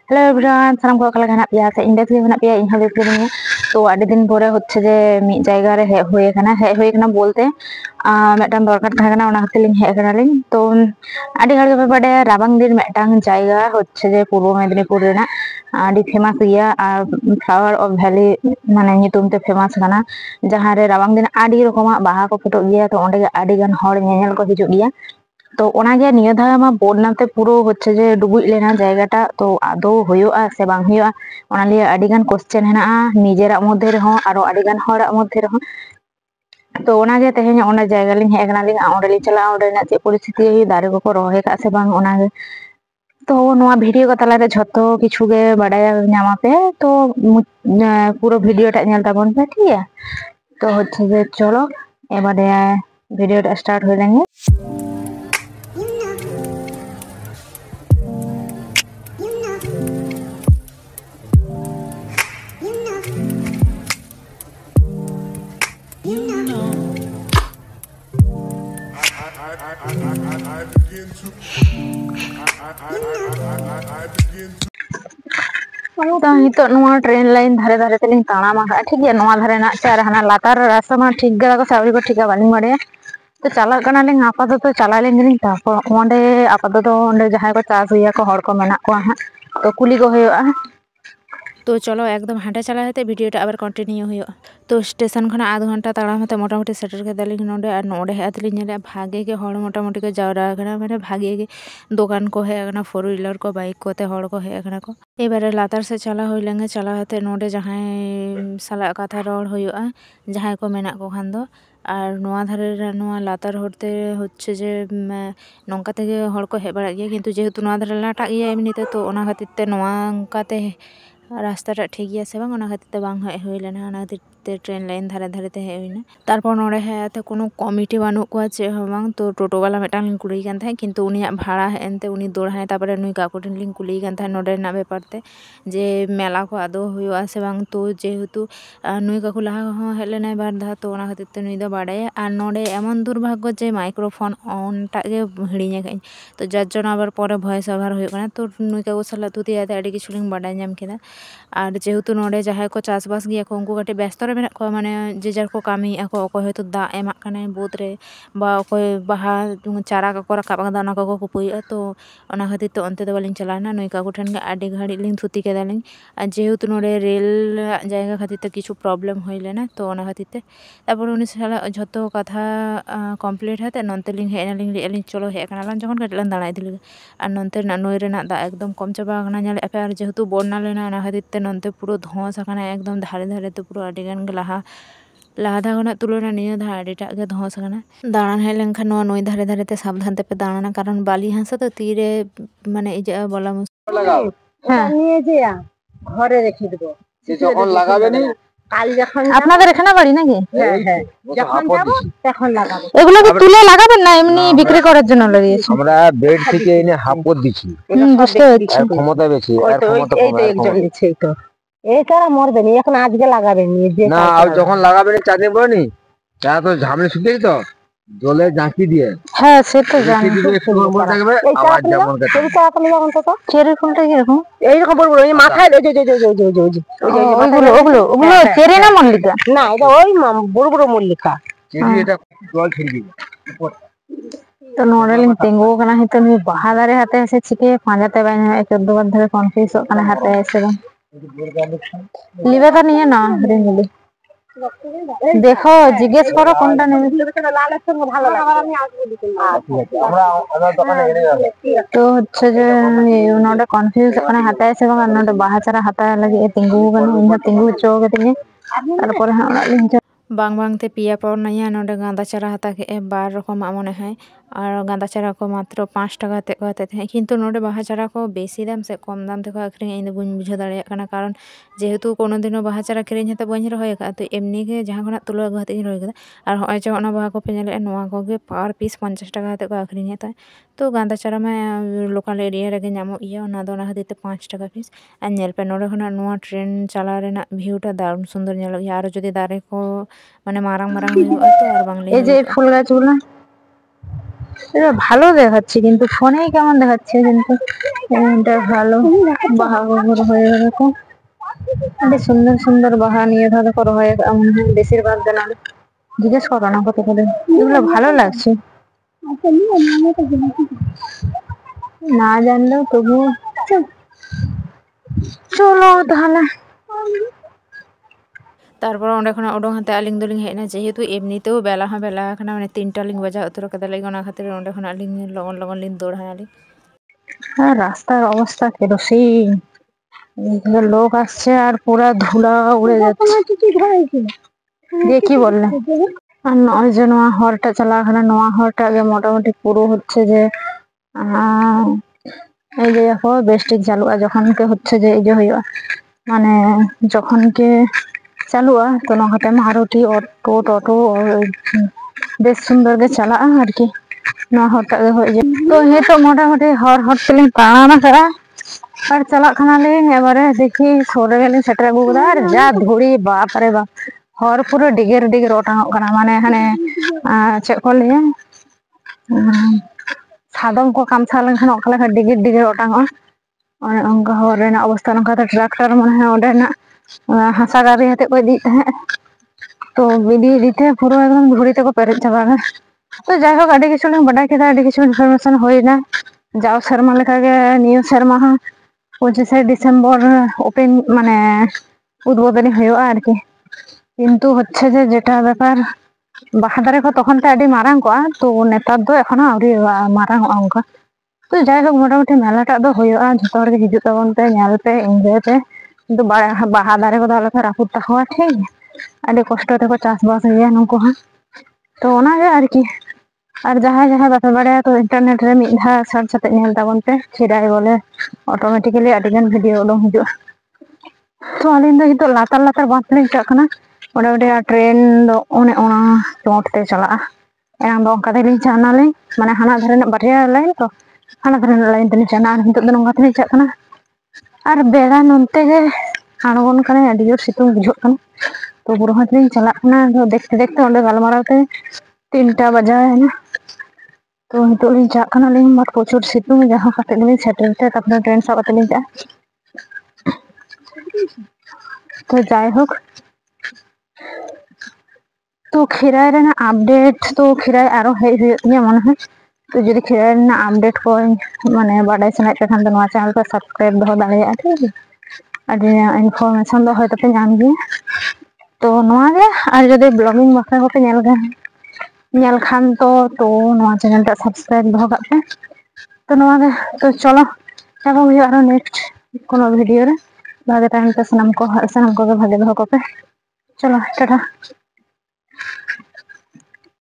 Hello everyone सानाम को कला हेना पिया से इन बेस हेना पिया इन बेस गे तो आदि दिन परे होच्छे जे मिद जायगा रे हेज हुई बोलते मिदटान दरकार थाहे काना ओना खातिर लिंग हेज काना लिंग तो आदि हर गे बाडे राबांग दिन मिदटान जायगा होच्छे जे पूर्व मेदिनीपुर रेना आदि फेमास गया और फ्लावर ऑफ वैली माने नितुम ते फेमास काना जहां रे राबांग दिन आदि रकमा बाहा को फुटो गया तो ओंडे आदि गान हर नेनेल को हिजुग गया तो ओनागे निया धाम मा बोडनाते पुरो होच्छे जे डुबुज लेना जायगाटा तो आदो हुयुआ से बांग हुयुआ ओना लिये आडिगान क्वेश्चन हेनाआ निजेरा मध्य रहो आरो आडिगान हरा मध्य रहो तो ओनागे तेहेन ओना जायगा लिंग हेज काना लिंग ओंडे लिंग चला ओंडे ना चे परिस्थिति दारे को रोहे का से बांग ओनागे तो नोआ वीडियो का तलारे झतो किछु गे बाडाय ᱧᱟᱢᱟ पे तो पूरा वीडियो टा नेल ताबन पे ठीक है तो होच्छे जे चलो एबारे वीडियो टा स्टार्ट हो लेंगे। तो ट्रेन लाइन धारे धारे तेलिंग ताणामा ठीक है नोआ धारे ना चार हाना लातार रास्ता मा ठीक गला को सावरी को ठीक बालिंग बाड़े तो चला कना लिंग आपातत चला लिंग लिंग तापर ओंडे आपातत ओंडे जहां को चास हुइया को हड़ को मेना को हां तो कुली को होयोआ तो चलो एकदम हांडे चला हेते वीडियोटा आबार कंटिन्यू हुयो तो स्टेशन खना आधा घंटा ताड़ाम हेते मोटामुटी सेटर केदालिंग नोडे और नोडे हेतलिंग नेले भागे के हड़ मोटामुटी को जावरा कना माने भागे के दुकान को हे कना 4 व्हीलर को बाइक को ते हड़ को हे कना को एबारे लातार से चला होई लेंगे चला हेते नोडे जहां साला कथा रोड होयोआ जहां को मेना को खान दो और नोआ धारे नोआ लातार होते होच्छे जे नोंका तेगे हड़ को हे बाड़ा गया किन्तु जेहेतु नोआ धारे लाटा गया एमनिते तो ओना खातिर ते नोआ काते रास्ता ठीक गया से बांग ओना खातिर ते बांग हेज हुई लेना ओना खातिर ते ट्रेन लाइन धारे धारे ते हेज हुईना तारपर नोडे हेते कोनो कमिटी बानु को चे हो बांग तो टोटो वाला मिटांग लिंग कुली कान थाय किन्तु उनिया भाड़ा हेनते उनी दोड़हाय तारपरे नुई काकुटिन लिंग कुली कान थाय नोडे ना बेपार ते जे मेला को आदो हुयुआ से बांग तो जेहेतु नुई काकु लाहा हो हेज लेनाय बार धा तो ओना खातिर ते नुई दो बाडाया और नोडे एमन दुर्भाग्य जे माइक्रोफोन ऑन टा गे हिड़िᱧ आकाኝ तो जार जन आबार परे भॉइस ओभार हुयुग काना तो नुई काकु साला तुतियाते आडी किछु लिंग बाडाय ᱧᱟᱢ केदा और जेहेतु नोडे जहां को चासबास गया को उनको काटे व्यस्त रे मेना को माने जे जार को कामी आको अको हयतो दा एमाक काने बोत रे बा अको बाहा चारा को राकाब कादा ओना को कुपुया तो ओना खातिर तो अंते दो बालिंग चलाना नुई काकु ठन गे आडी घाड़ी लिंग थुती केदालिंग और जेहेतु नोडे रेल जायगा खातिर ते किछु प्रॉब्लम होई लेना तो ओना खातिर ते तारपर उनी साला झतो कथा कमप्लीट हेते नंते लिंग हेना लिंग लिंग चलो हे काना लान जखन काटलान दाड़ा इदिल और नंते नई रेना दा एकदम कम चाबा काना नेल एपे और जेहेतु बन्ना लेना ओना खातिर ते नंते पूरा धोंस आकाना एकदम धारे धारे ते पूरा आडी गान गे लाहा धा खना तुलना निया धा आडीटा गे धोंस काना दाड़ान हेज लेनखान नोआ नई धारे धारे ते साबधान ते पे दाड़ाना कारण बाली हांसा तो तीरे माने इजा बोला লাগাও হ্যাঁ নিয়ে যে ঘরে রেখে দেব যে যখন লাগাবে নি কাল যখন আপনাদের এখানে বাড়ি নাকি হ্যাঁ হ্যাঁ যখন যাব তখন লাগাবো এগুলো কি তুলে লাগাবেন না এমনি বিক্রি করার জন্য লাগিয়েছেন আমরা বেড থেকে এনে হাফ দিছি বুঝতে পারছি আর ক্ষমতা বেশি আর ক্ষমতা এই তো একজন দিচ্ছে তো এই তারা মরবে না এখন আজকে লাগাবেন নি যে না আর যখন লাগাবেন চাঁদনি পড়েনি তা তো ঝামলি শুকিয়ে তো জলে জাঁকি দিয়ে হ্যাঁ সে তো জানি একটু মন থাকবে আবার যেমন কাটে এই চারা তুমি লাগান তো চেরি ফুলটা কি রকম এই রকম বড় বড় এই মাথায় ওই যে ওগুলো চেরি না মল্লিকা না এটা ওই বড় বড় মল্লিকা চেরি এটা জল ছিড়বি तो नोडलिंग तेंगो कना हितो नि बाहा दारे हाते से चिके पांजाते बाय एक दो बार धरे कन्फ्यूज कना हाते से लिबे तो नहीं है ना रिंगली देखो जिज्ञेस करो कोनटा नेबे লালের সঙ্গে ভালো লাগে আমি আসবো আমরা দোকানে এনে যাব तो হচ্ছে যে নটা কনফিউজ কনা হাতে से बंग नोडे बाहा चारा हाता लगे तेंगो कना इना तेंगो चोगे तिने तारपर हा ओना लिंग बांग बांग ते पिया पावर नया नोडे गांदा चारा हाता के 12 रकम मने है और गांदा चारा को मात्र 5 टाका ते कहते थे किंतु नोडे बाहा चारा को बेसी दाम से कम दाम ते को आखिरी इन बुझ बुझा दाड़े काना कारण जेहेतु कोनो दिनो बाहा चारा किरिन हते बኝ रहोय का तो एमनी के जहां खना तुलो गहते रहोय का और होय जे ओना बाहा को पेनेले नोआ को गे पर पीस 50 टाका ते को आखिरी हेता तो गांदा चारा में लोकल एरिया रे गे नामो इया ओना दो ना हते 5 टाका पीस आ नेल पे नोडे खना नोआ ट्रेन चला रेना ভিউটা দারুণ সুন্দর নেলো আর যদি দারে को माने मारांग मारांग हुई तो और बांगले ए जे फूल गाछ गुला এটা ভালো দেখাচ্ছে কিন্তু ফোনেই কেমন দেখাচ্ছে, কিন্তু এটা ভালো। বাহা বড় হয়ে গেল তো, আরে সুন্দর সুন্দর বাহা নিয়ে ধরো করো হয়ে এমন হয় বেশিরভাগ দিন। জিজ্ঞেস করো না কত করে, এগুলো ভালো লাগছে না জানলেও তবুও। চলো তাহলে। তারপর ᱚᱸᱰᱮ ᱠᱷᱚᱱᱟᱜ ᱩᱰᱩᱝ ᱦᱟᱛᱮ ᱟᱹᱞᱤᱧ ᱫᱚᱞᱤᱧ ᱦᱮᱡ ᱮᱱᱟ, ᱡᱮᱦᱮᱛᱩ ᱮᱢᱱᱤᱛᱮও ᱵᱮᱞᱟ ᱦᱚᱸ ᱵᱮᱞᱟ ᱟᱠᱟᱱᱟ, ᱢᱟᱱᱮ 3টা ᱞᱤᱧ ᱵᱟᱡᱟᱣ ᱩᱛᱟᱹᱨ ᱠᱟᱫᱟ ᱞᱤᱧ, ᱚᱱᱟ ᱠᱷᱟᱹᱛᱤᱨ ᱚᱸᱰᱮ ᱠᱷᱚᱱᱟᱜ ᱟᱹᱞᱤᱧ ᱞᱚᱜᱚᱱ ᱞᱚᱜᱚᱱ ᱞᱤᱧ দৌড়ানাᱞᱤᱧ। আর রাস্তার অবস্থা কেরোসিন, এইদিকে লোক আসছে আর পুরা ধুলা উড়ে যাচ্ছে। দিয়ে কি বললে? আর নয় যে নোয়া হরটা চালা এখানে নোয়া হরটা আগে মোটামুটি পুরো হচ্ছে যে এই যে দেখো বেস্টিক চালুয়া যখন কে হচ্ছে যে এই যে হইয়া মানে যখন কে চালুয়া তো নহাতে মারুতি অটো টোটো বেশ সুন্দর গে চালাᱜᱼᱟ আরকি। নোয়া হরটা গে হয়ে যায় তো নিতোᱜ মোটামুটি হর হর তেলিং তাড়াম আᱠᱟᱜᱼᱟ আর চালাᱜ ᱠᱟᱱᱟᱞᱤᱧ। এবারে দেখি ᱥᱩᱨ ᱨᱮᱜᱮᱞᱤᱧ ᱥᱮᱴᱮᱨ ᱟᱹᱜᱩ ᱠᱟᱫᱟ আর যা ধুড়ি বাপ রে বাপ, হর পুরো ডিগের ডিগের ওটাঙᱚᱜ ᱠᱟᱱᱟ, মানে হানে ᱪᱮᱫ ᱠᱚ ᱞᱟᱹᱭᱟ ᱥᱟᱫᱚᱢ ᱠᱚ ᱠᱟᱢᱥᱟ ᱞᱮᱱᱠᱷᱟᱱ ᱚᱠᱟ ᱞᱮᱠᱟ ᱰᱤᱜᱤᱨ ᱰᱤᱜᱤᱨ ᱚᱴᱟᱝᱚᱜᱼᱟ ᱚᱱᱮ ᱚᱱᱠᱟ ᱦᱚᱨ ᱨᱮᱱᱟᱜ ᱚᱵᱚᱥᱛᱟ। ᱱᱚᱝᱠᱟᱛᱮ ᱴᱨᱟᱠᱴᱟর ᱢᱚᱱᱮ হয় ᱚᱸᱰᱮᱱᱟᱜ ᱦᱟᱥᱟ ᱜᱟᱹᱰᱤ ᱦᱟᱛᱮᱫ ᱠᱚ ᱤᱫᱤᱭᱮᱫ ᱛᱟᱦᱮᱸᱫ, তো ᱤᱫᱤ ᱤᱫᱤᱛᱮ ᱯᱩরো একদম ধুড়ি ᱛᱮᱠᱚ ᱯᱮᱨᱮᱡ ᱪᱟᱵᱟ ᱠᱟᱫᱟ। তো যাই হোক ᱟᱹᱰᱤ ᱠᱤᱪᱷᱩ ᱞᱤᱧ ᱵᱟᱰᱟᱭ ᱠᱮᱫᱟ, ᱟᱹᱰᱤ ᱠᱤᱪᱷু ইনফরমেশন ᱦᱩᱭᱱᱟ। যাও ᱥᱮᱨᱢᱟ লেখাগে নিউ ᱥᱮᱨᱢᱟ ᱦᱚᱸ 25শে ডিসেম্বর ওপেন মানে উদ্বোধনী হইউᱜᱼᱟ আরকি। কিন্তু হচ্ছে যে যেটা ব্যাপার বাহা দারে কো তখন তে আᱹᱰᱤ মারাং ᱠᱚᱜᱼᱟ, তো নেতার ᱫᱚ এখনো আউরি মারাᱝᱚᱜᱼᱟ ᱚᱱᱠᱟ। তো যাই হোক মোটামুটি মেলাটাগ ᱫᱚ ᱦᱩᱭᱩᱜᱼᱟ, ᱡᱷᱚᱛᱚ ᱦᱚᱲ ᱜᱮ ᱦᱤᱡᱩᱜ ᱛᱟᱵᱚᱱ ᱯᱮ, ᱧᱮᱞ ᱯᱮ, ᱮᱱᱡᱚᱭ ᱯᱮ। কিন্তু বাহা দারে ᱠᱚᱫᱚ ᱟᱞᱚᱯᱮ ᱨᱟᱹᱯᱩᱫ ᱛᱟᱠᱚᱣᱟ ᱴᱷᱤᱠ ᱜᱮᱭᱟ, ᱟᱹᱰᱤ ᱠᱚᱥᱴᱚ ᱛᱮᱠᱚ ᱪᱟᱥᱵᱟᱥ ᱜᱮᱭᱟ ᱱᱩᱠᱩ ᱦᱚᱸ। তো ᱚᱱᱟᱜᱮ ᱟᱨᱠᱤ। আর ᱡᱟᱦᱟᱸᱭ ᱡᱟᱦᱟᱸᱭ ᱵᱟᱯᱮ ᱵᱟᱲᱟᱭᱟ ᱛᱚ ᱤᱱᱴᱟᱨᱱᱮᱴ ᱨᱮ ᱢᱤᱫ ᱫᱷᱟᱣ ᱥᱟᱨᱪ ᱠᱟᱛᱮ ᱧᱮᱞ ᱛᱟᱵᱚᱱ ᱯᱮ, ᱠᱷᱤᱨᱟᱭ ᱵᱚᱞᱮ অটোমেটিক্যালি ᱟᱹᱰᱤᱜᱟন ᱵᱷᱤᱰᱤᱭᱳ ᱩᱰᱩᱝ ᱦᱤᱡᱩᱜᱼᱟ। তো ᱟᱹᱞᱤᱧ ᱫᱚ ᱱᱤᱛᱚᱜ ᱞᱟᱛᱟᱨ ᱞᱟᱛᱟর ᱵᱟᱸᱫᱷ ᱞᱤᱧ ᱪᱟᱜ ᱠᱟᱱᱟ। মোটামুটি ট্রেন ᱫᱚ ᱚᱱᱮ ᱚᱱᱟ ᱪᱚᱴ ᱛᱮ ᱪᱟᱞᱟᱜᱼᱟ। ᱮᱱᱟᱝ ᱫᱚ ᱚᱱᱠᱟ ᱛᱮᱞᱤᱧ ᱪᱟᱜ ᱱᱟᱞᱤᱧ, ᱢᱟᱱᱮ ᱦᱟᱱᱟ ᱫᱷᱟᱨᱮ ᱨᱮᱱᱟᱜ ᱵᱟᱨᱭᱟ ᱞᱟᱭᱤᱱ ᱛᱚ, ᱦᱟᱱᱟ ᱫᱷᱟᱨᱮ ᱨᱮᱱᱟᱜ ᱞᱟᱭᱤᱱ ᱛᱮᱞᱤᱧ ᱪᱟᱜᱼᱟ। ᱟᱨ ᱱᱤᱛᱚᱜ ᱫᱚ ᱱᱚᱝᱠᱟ ᱛᱮᱞᱤᱧ ᱪᱟᱜ ᱠᱟᱱᱟ আর বেড়া ᱱᱚᱱᱛᱮ ᱜᱮ আᱬগোন ᱠᱟᱱᱟᱭ, ᱟᱹᱰᱤ ᱡᱳᱨ ᱥᱤᱛᱩᱝ ᱵᱩᱡᱷᱟᱹᱜ ᱠᱟᱱᱟ। তো বুড়ো হাত লিᱧ চালাᱜ ᱠᱟᱱᱟ, দেখতে দেখতে ᱚᱸᱰᱮ ᱜᱟᱞᱢᱟᱨᱟᱣ তে 3টা বাজᱟᱣ ᱮᱱᱟ। তো নিতোᱜ লিᱧ চাᱜ ᱠᱟᱱᱟᱞᱤᱧ বাট প্রচুর সিতুং, যাহা কাতে গেলিᱧ ᱥᱮᱴᱮᱨ তে তারপরে ট্রেন সাব কাতে লিᱧ চাᱜᱼᱟ। তো যাই হোক, তো খিরাই ᱨᱮᱱᱟᱜ আপডেট তো খিরাই আরো হেᱡ ᱦᱩᱭᱩᱜ ᱛᱤᱧᱟ ᱢᱚᱱᱮ হয়। তো যদি খিরাই ᱨᱮᱱᱟᱜ আপডেট ᱠᱚ মানে বাᱰᱟᱭ ᱥᱟᱱᱟᱭᱮᱫ ᱯᱮ ᱠᱷᱟᱱ ᱫᱚ ᱱᱚᱣᱟ ᱪᱮᱱᱮᱞ ᱯᱮ সাবস্ক্রাইব ᱫᱚᱦᱚ ᱫᱟᱲᱮᱭᱟᱜᱼᱟ ᱴᱷᱤᱠ ᱜᱮᱭᱟ। ᱟᱹᱰᱤ ইনফরমেশন ᱫᱚ হয়তো ᱯᱮ ᱧᱟᱢ ᱜᱮᱭᱟ। তো ᱱᱚᱣᱟ ᱜᱮ, ᱟᱨ যদি ব্লগিং ᱵᱟᱠᱷᱨᱟ ᱠᱚᱯᱮ ᱧᱮᱞ ᱠᱷᱟᱱ তো ᱱᱚᱣᱟ ᱪᱮᱱᱮᱞ ᱴᱟᱜ সাবস্ক্রাইব দহᱚ ᱠᱟᱜ ᱯᱮ। তো ᱱᱚᱣᱟ ᱜᱮ, তো চলো দেখা ᱦᱩᱭᱩᱜᱼᱟ ᱟᱨᱚ নেক্সট কোনো ভিডিও রে। ভাগে তাহেন পে সানাম কোগে ভাগে দᱚᱦᱚ ᱠᱚᱯᱮ। চলো টাটা।